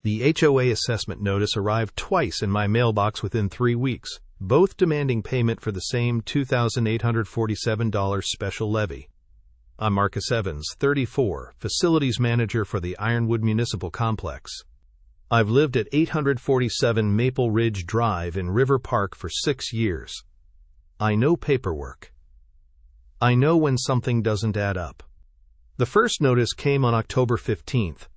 The HOA assessment notice arrived twice in my mailbox within 3 weeks, both demanding payment for the same $2,847 special levy. I'm Marcus Evans, 34, Facilities Manager for the Ironwood Municipal Complex. I've lived at 847 Maple Ridge Drive in River Park for 6 years. I know paperwork. I know when something doesn't add up. The first notice came on October 15th.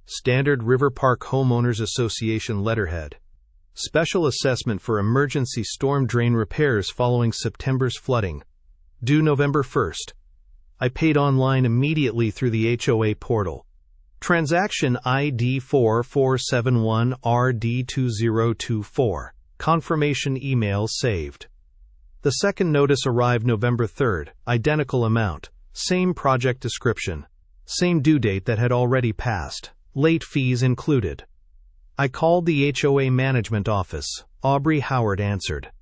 Standard River Park Homeowners Association letterhead. Special assessment for emergency storm drain repairs following September's flooding. Due November 1st. I paid online immediately through the HOA portal. Transaction ID 4471RD2024. Confirmation email saved. The second notice arrived November 3rd, identical amount, same project description, same due date that had already passed, late fees included. I called the HOA management office. Aubrey Howard answered.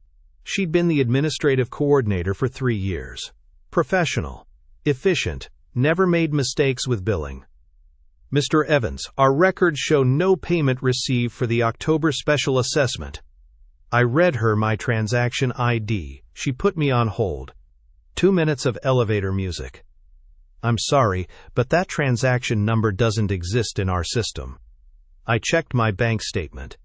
She'd been the administrative coordinator for 3 years. Professional, efficient, never made mistakes with billing. Mr. Evans, our records show no payment received for the October special assessment. I read her my transaction ID. She put me on hold. 2 minutes of elevator music. I'm sorry, but that transaction number doesn't exist in our system. I checked my bank statement.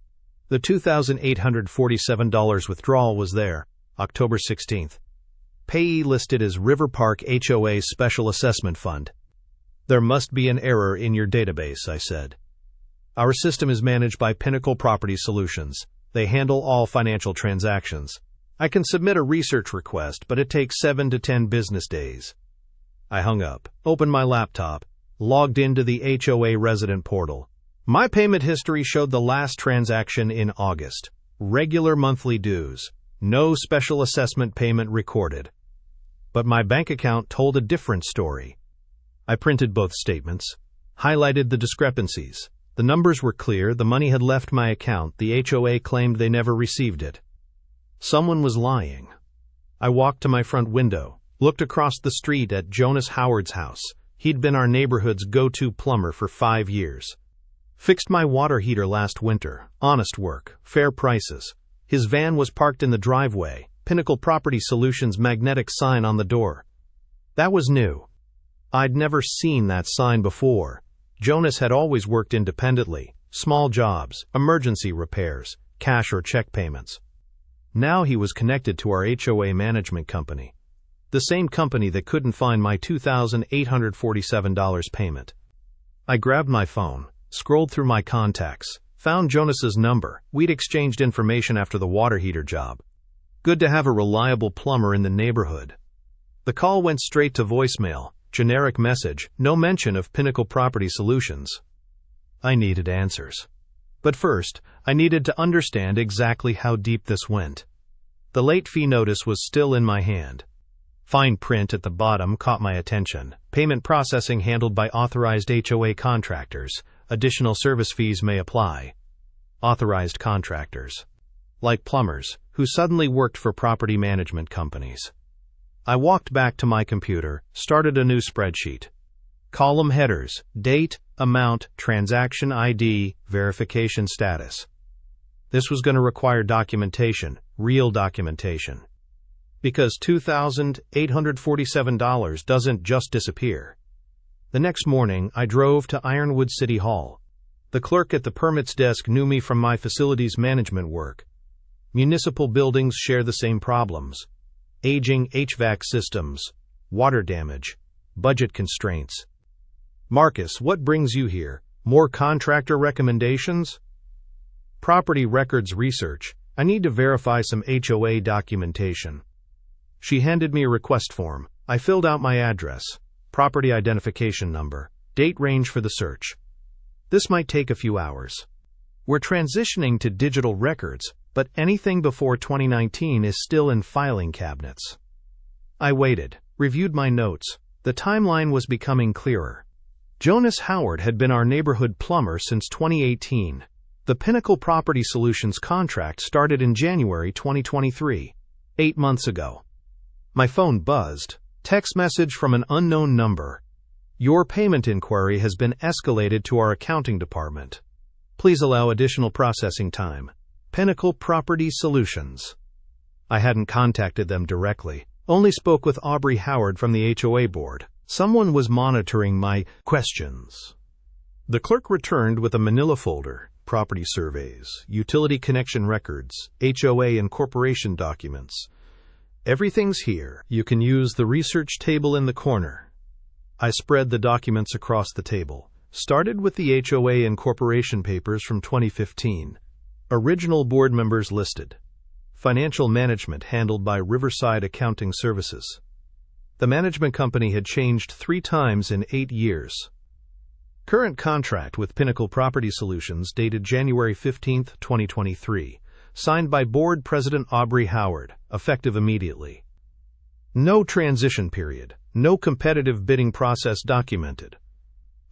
The $2,847 withdrawal was there, October 16th. Payee listed as River Park HOA Special Assessment Fund. There must be an error in your database, I said. Our system is managed by Pinnacle Property Solutions. They handle all financial transactions. I can submit a research request, but it takes 7 to 10 business days. I hung up, opened my laptop, logged into the HOA resident portal. My payment history showed the last transaction in August. Regular monthly dues. No special assessment payment recorded. But my bank account told a different story. I printed both statements, highlighted the discrepancies. The numbers were clear, the money had left my account, the HOA claimed they never received it. Someone was lying. I walked to my front window, looked across the street at Jonas Howard's house. He'd been our neighborhood's go-to plumber for 5 years. Fixed my water heater last winter, honest work, fair prices. His van was parked in the driveway, Pinnacle Property Solutions magnetic sign on the door. That was new. I'd never seen that sign before. Jonas had always worked independently, small jobs, emergency repairs, cash or check payments. Now he was connected to our HOA management company, the same company that couldn't find my $2,847 payment. I grabbed my phone, scrolled through my contacts, found Jonas's number. We'd exchanged information after the water heater job. Good to have a reliable plumber in the neighborhood. The call went straight to voicemail. Generic message, no mention of Pinnacle Property Solutions. I needed answers. But first, I needed to understand exactly how deep this went. The late fee notice was still in my hand. Fine print at the bottom caught my attention. Payment processing handled by authorized HOA contractors. Additional service fees may apply. Authorized contractors. Like plumbers, who suddenly worked for property management companies. I walked back to my computer, started a new spreadsheet. Column headers, date, amount, transaction ID, verification status. This was going to require documentation, real documentation. Because $2,847 doesn't just disappear. The next morning, I drove to Ironwood City Hall. The clerk at the permits desk knew me from my facilities management work. Municipal buildings share the same problems. Aging HVAC systems, water damage, budget constraints. Marcus, what brings you here? More contractor recommendations? Property records research. I need to verify some HOA documentation. She handed me a request form. I filled out my address, property identification number, date range for the search. This might take a few hours. We're transitioning to digital records, but anything before 2019 is still in filing cabinets. I waited, reviewed my notes. The timeline was becoming clearer. Jonas Howard had been our neighborhood plumber since 2018. The Pinnacle Property Solutions contract started in January 2023, 8 months ago. My phone buzzed. Text message from an unknown number. Your payment inquiry has been escalated to our accounting department. Please allow additional processing time. Pinnacle Property Solutions. I hadn't contacted them directly, only spoke with Aubrey Howard from the HOA board. Someone was monitoring my questions. The clerk returned with a manila folder, property surveys, utility connection records, HOA and corporation documents. Everything's here. You can use the research table in the corner. I spread the documents across the table. Started with the HOA and corporation papers from 2015. Original board members listed. Financial management handled by Riverside Accounting Services. The management company had changed 3 times in 8 years. Current contract with Pinnacle Property Solutions dated January 15, 2023. Signed by Board President Aubrey Howard, effective immediately. No transition period, no competitive bidding process documented.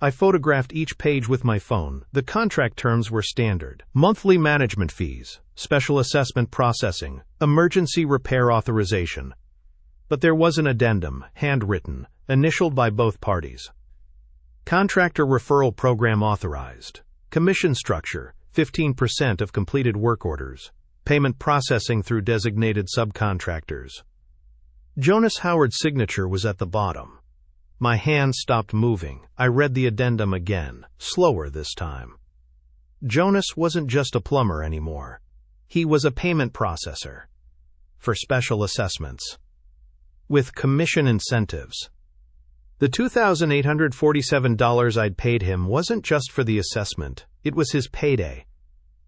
I photographed each page with my phone. The contract terms were standard. Monthly management fees, special assessment processing, emergency repair authorization. But there was an addendum, handwritten, initialed by both parties. Contractor referral program authorized. Commission structure, 15% of completed work orders. Payment processing through designated subcontractors. Jonas Howard's signature was at the bottom. My hand stopped moving. I read the addendum again, slower this time. Jonas wasn't just a plumber anymore. He was a payment processor. For special assessments. With commission incentives. The $2,847 I'd paid him wasn't just for the assessment, it was his payday.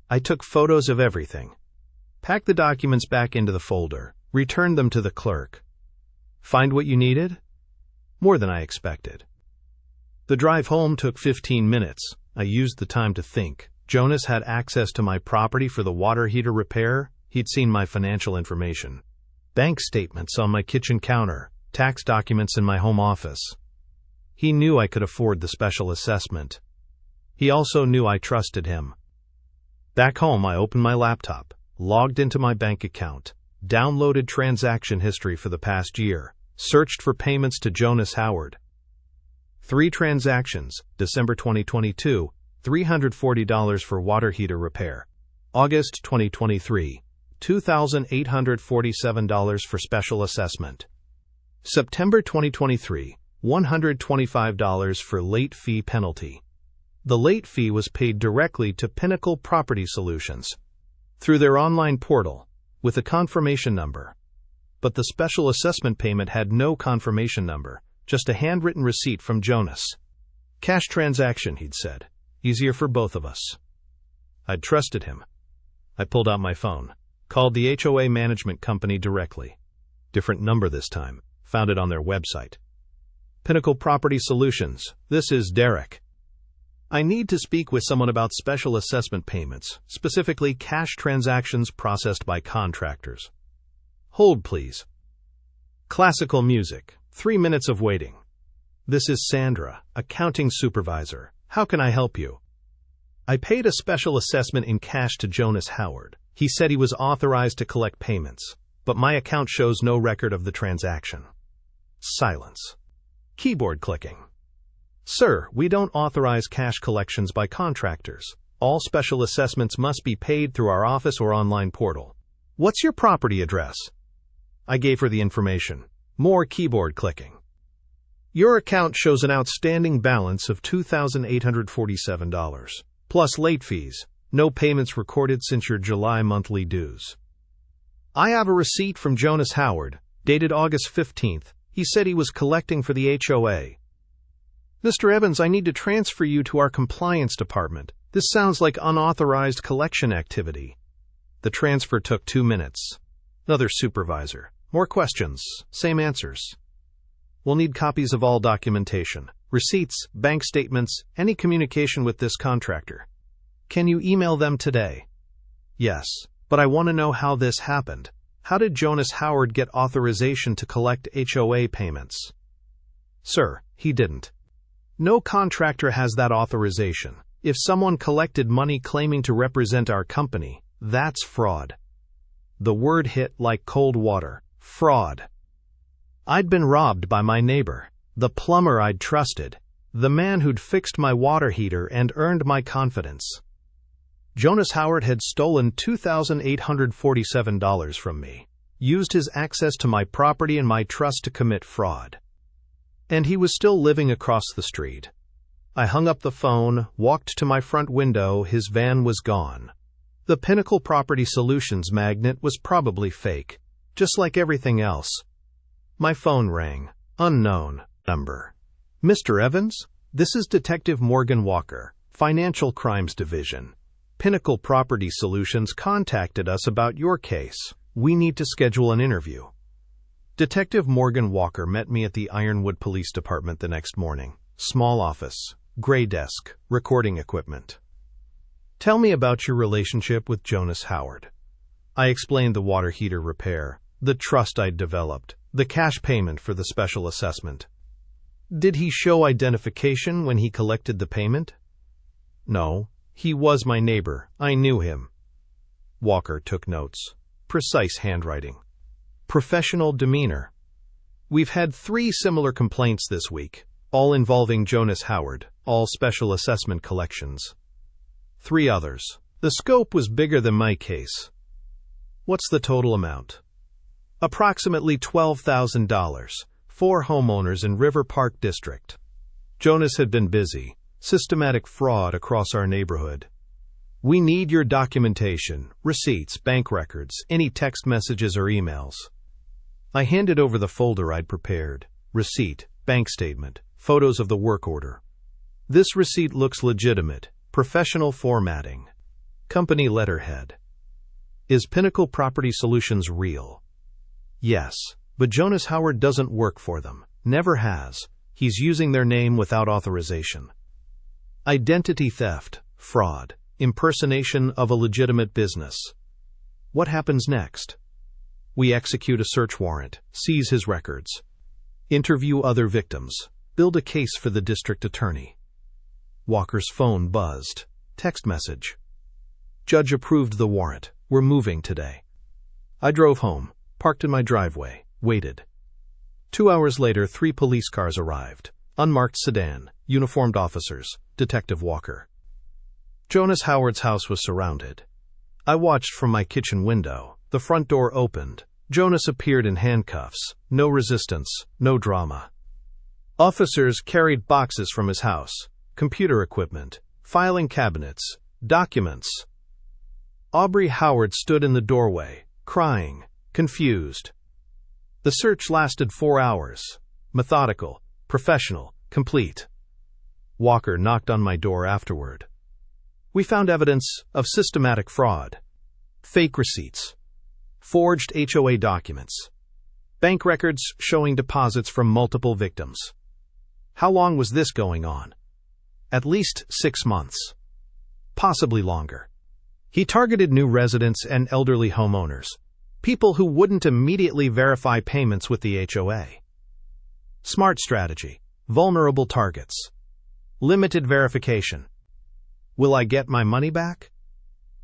I took photos of everything. Packed the documents back into the folder, returned them to the clerk. Find what you needed? More than I expected. The drive home took 15 minutes. I used the time to think. Jonas had access to my property for the water heater repair. He'd seen my financial information. Bank statements on my kitchen counter, tax documents in my home office. He knew I could afford the special assessment. He also knew I trusted him. Back home, I opened my laptop, logged into my bank account, downloaded transaction history for the past year, searched for payments to Jonas Howard. 3 transactions, December 2022, $340 for water heater repair. August 2023, $2,847 for special assessment. September 2023, $125 for late fee penalty. The late fee was paid directly to Pinnacle Property Solutions through their online portal with a confirmation number. But the special assessment payment had no confirmation number, just a handwritten receipt from Jonas. Cash transaction, he'd said. Easier for both of us. I'd trusted him. I pulled out my phone, called the HOA management company directly. Different number this time, found it on their website. Pinnacle Property Solutions, this is Derek. I need to speak with someone about special assessment payments, specifically cash transactions processed by contractors. Hold, please. Classical music. 3 minutes of waiting. This is Sandra, accounting supervisor. How can I help you? I paid a special assessment in cash to Jonas Howard. He said he was authorized to collect payments, but my account shows no record of the transaction. Silence. Keyboard clicking. Sir, we don't authorize cash collections by contractors. All special assessments must be paid through our office or online portal. What's your property address? I gave her the information. More keyboard clicking. Your account shows an outstanding balance of $2,847, plus late fees. No payments recorded since your July monthly dues. I have a receipt from Jonas Howard, dated August 15th. He said he was collecting for the HOA. Mr. Evans, I need to transfer you to our compliance department. This sounds like unauthorized collection activity. The transfer took 2 minutes. Another supervisor. More questions. Same answers. We'll need copies of all documentation, receipts, bank statements, any communication with this contractor. Can you email them today? Yes, but I want to know how this happened. How did Jonas Howard get authorization to collect HOA payments? Sir, he didn't. No contractor has that authorization. If someone collected money claiming to represent our company, that's fraud. The word hit like cold water. Fraud. I'd been robbed by my neighbor, the plumber I'd trusted, the man who'd fixed my water heater and earned my confidence. Jonas Howard had stolen $2,847 from me, used his access to my property and my trust to commit fraud. And he was still living across the street. I hung up the phone, walked to my front window. His van was gone. The Pinnacle Property Solutions magnet was probably fake, just like everything else. My phone rang. Unknown number. Mr. Evans? This is Detective Morgan Walker, Financial Crimes Division. Pinnacle Property Solutions contacted us about your case. We need to schedule an interview. Detective Morgan Walker met me at the Ironwood Police Department the next morning. Small office, gray desk, recording equipment. Tell me about your relationship with Jonas Howard. I explained the water heater repair, the trust I'd developed, the cash payment for the special assessment. Did he show identification when he collected the payment? No, he was my neighbor. I knew him. Walker took notes. Precise handwriting. Professional demeanor. We've had 3 similar complaints this week, all involving Jonas Howard, all special assessment collections. 3 others. The scope was bigger than my case. What's the total amount? Approximately $12,000. 4 homeowners in River Park District. Jonas had been busy. Systematic fraud across our neighborhood. We need your documentation, receipts, bank records, any text messages or emails. I handed over the folder I'd prepared. Receipt, bank statement, photos of the work order. This receipt looks legitimate. Professional formatting. Company letterhead. Is Pinnacle Property Solutions real? Yes, but Jonas Howard doesn't work for them. Never has. He's using their name without authorization. Identity theft, fraud, impersonation of a legitimate business. What happens next? We execute a search warrant, seize his records, interview other victims, build a case for the district attorney. Walker's phone buzzed. Text message. Judge approved the warrant. We're moving today. I drove home, parked in my driveway, waited. 2 hours later, 3 police cars arrived. Unmarked sedan, uniformed officers, Detective Walker. Jonas Howard's house was surrounded. I watched from my kitchen window. The front door opened. Jonas appeared in handcuffs. No resistance, no drama. Officers carried boxes from his house, computer equipment, filing cabinets, documents. Aubrey Howard stood in the doorway, crying, confused. The search lasted 4 hours. Methodical, professional, complete. Walker knocked on my door afterward. We found evidence of systematic fraud. Fake receipts. Forged HOA documents. Bank records showing deposits from multiple victims. How long was this going on? At least 6 months. Possibly longer. He targeted new residents and elderly homeowners, people who wouldn't immediately verify payments with the HOA. Smart strategy. Vulnerable targets. Limited verification. Will I get my money back?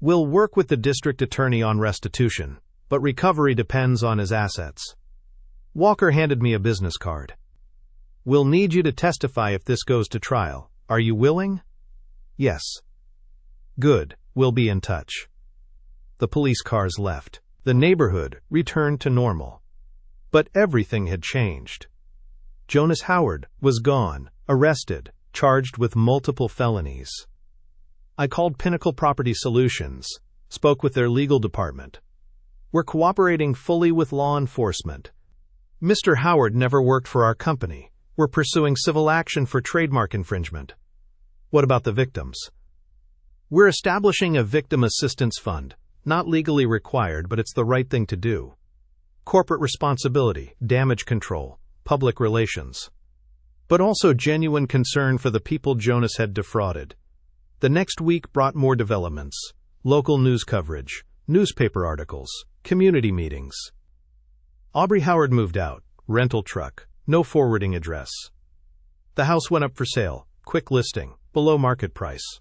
We'll work with the district attorney on restitution, but recovery depends on his assets. Walker handed me a business card. We'll need you to testify if this goes to trial. Are you willing? Yes. Good. We'll be in touch. The police cars left. The neighborhood returned to normal. But everything had changed. Jonas Howard was gone, arrested, charged with multiple felonies. I called Pinnacle Property Solutions, spoke with their legal department. We're cooperating fully with law enforcement. Mr. Howard never worked for our company. We're pursuing civil action for trademark infringement. What about the victims? We're establishing a victim assistance fund, not legally required, but it's the right thing to do. Corporate responsibility, damage control, public relations. But also genuine concern for the people Jonas had defrauded. The next week brought more developments, local news coverage, newspaper articles, community meetings. Aubrey Howard moved out, rental truck, no forwarding address. The house went up for sale, quick listing, below market price.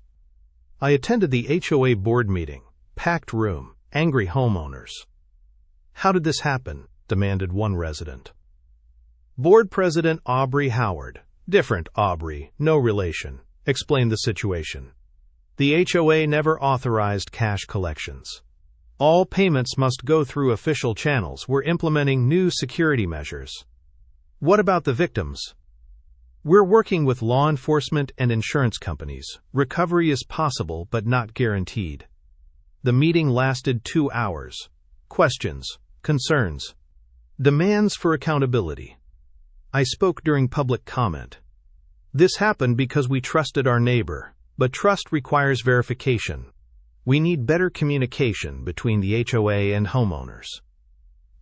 I attended the HOA board meeting, packed room, angry homeowners. How did this happen? Demanded one resident. Board President Aubrey Howard, different Aubrey, no relation, explained the situation. The HOA never authorized cash collections. All payments must go through official channels. We're implementing new security measures. What about the victims? We're working with law enforcement and insurance companies. Recovery is possible but not guaranteed. The meeting lasted 2 hours. Questions, concerns, demands for accountability. I spoke during public comment. This happened because we trusted our neighbor, but trust requires verification. We need better communication between the HOA and homeowners.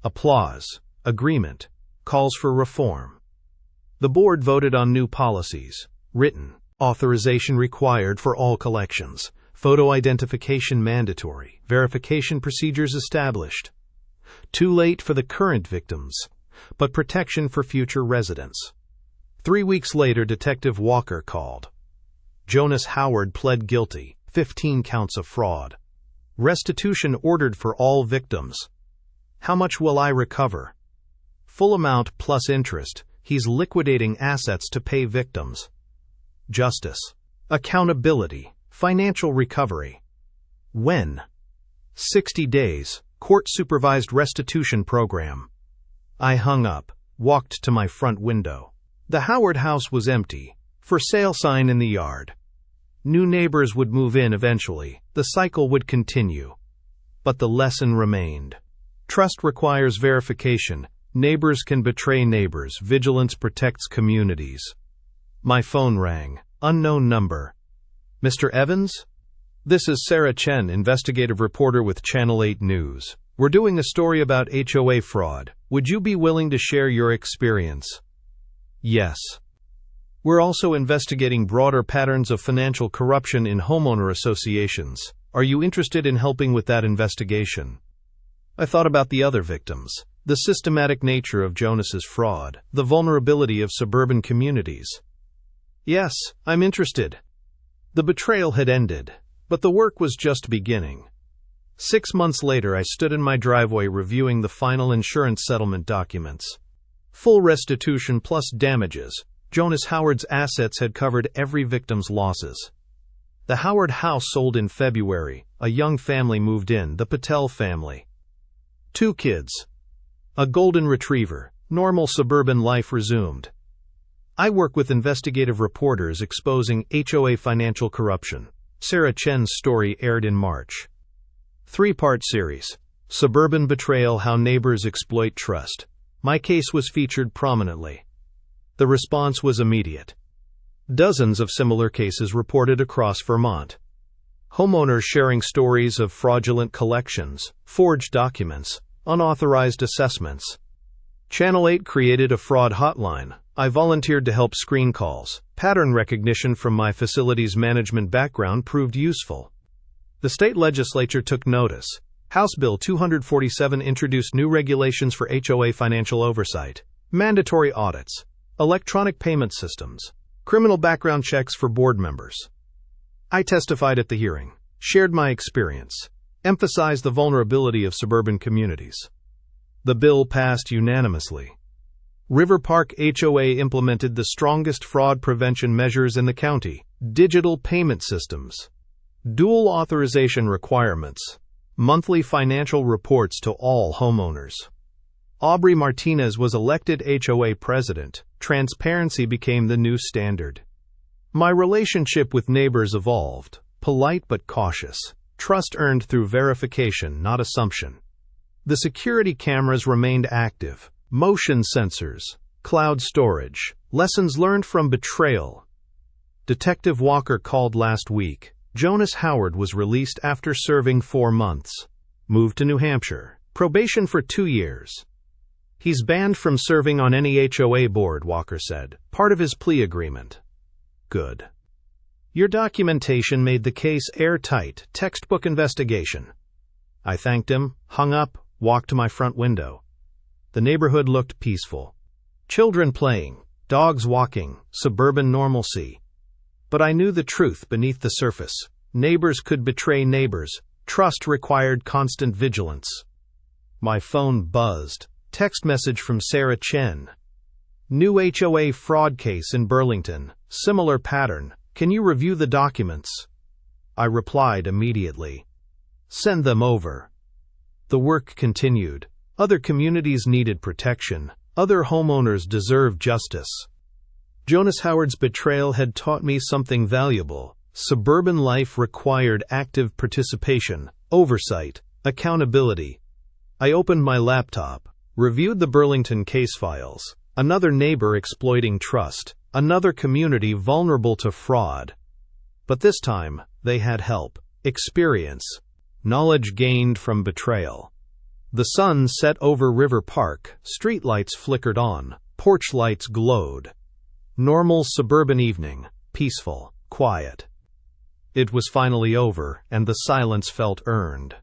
Applause, agreement, calls for reform. The board voted on new policies. Written, authorization required for all collections. Photo identification mandatory. Verification procedures established. Too late for the current victims, but protection for future residents. 3 weeks later, Detective Walker called. Jonas Howard pled guilty, 15 counts of fraud. Restitution ordered for all victims. How much will I recover? Full amount plus interest. He's liquidating assets to pay victims. Justice. Accountability. Financial recovery. When? 60 days. Court-supervised restitution program. I hung up, walked to my front window. The Howard house was empty. For sale sign in the yard. New neighbors would move in eventually. The cycle would continue. But the lesson remained. Trust requires verification. Neighbors can betray neighbors. Vigilance protects communities. My phone rang. Unknown number. Mr. Evans? This is Sarah Chen, investigative reporter with Channel 8 News. We're doing a story about HOA fraud. Would you be willing to share your experience? Yes. We're also investigating broader patterns of financial corruption in homeowner associations. Are you interested in helping with that investigation? I thought about the other victims. The systematic nature of Jonas's fraud, the vulnerability of suburban communities. Yes, I'm interested. The betrayal had ended, but the work was just beginning. 6 months later, I stood in my driveway reviewing the final insurance settlement documents. Full restitution plus damages. Jonas Howard's assets had covered every victim's losses. The Howard house sold in February. A young family moved in, the Patel family. 2 kids. A golden retriever. Normal suburban life resumed. I work with investigative reporters exposing HOA financial corruption. Sarah Chen's story aired in March. 3-part series. Suburban Betrayal: How Neighbors Exploit Trust. My case was featured prominently. The response was immediate. Dozens of similar cases reported across Vermont. Homeowners sharing stories of fraudulent collections, forged documents, unauthorized assessments. Channel 8 created a fraud hotline. I volunteered to help screen calls. Pattern recognition from my facilities management background proved useful. The state legislature took notice. House Bill 247 introduced new regulations for HOA financial oversight, mandatory audits, electronic payment systems, criminal background checks for board members. I testified at the hearing, shared my experience, emphasized the vulnerability of suburban communities. The bill passed unanimously. River Park HOA implemented the strongest fraud prevention measures in the county: digital payment systems, dual authorization requirements, monthly financial reports to all homeowners. Aubrey Martinez was elected HOA president. Transparency became the new standard. My relationship with neighbors evolved, polite but cautious. Trust earned through verification, not assumption. The security cameras remained active. Motion sensors, cloud storage, lessons learned from betrayal. Detective Walker called last week. Jonas Howard was released after serving 4 months. Moved to New Hampshire. Probation for 2 years. He's banned from serving on any HOA board, Walker said, part of his plea agreement. Good. Your documentation made the case airtight, textbook investigation. I thanked him, hung up, walked to my front window. The neighborhood looked peaceful. Children playing, dogs walking, suburban normalcy. But I knew the truth beneath the surface. Neighbors could betray neighbors. Trust required constant vigilance. My phone buzzed. Text message from Sarah Chen. New HOA fraud case in Burlington. Similar pattern. Can you review the documents? I replied immediately. Send them over. The work continued. Other communities needed protection. Other homeowners deserved justice. Jonas Howard's Betrayal had taught me something valuable. Suburban life required active participation, oversight, accountability. I opened my laptop, reviewed the Burlington case files. Another neighbor exploiting trust, another community vulnerable to fraud. But this time, they had help, experience, knowledge gained from betrayal. The sun set over River Park, streetlights flickered on, porch lights glowed. Normal suburban evening, peaceful, quiet. It was finally over, and the silence felt earned.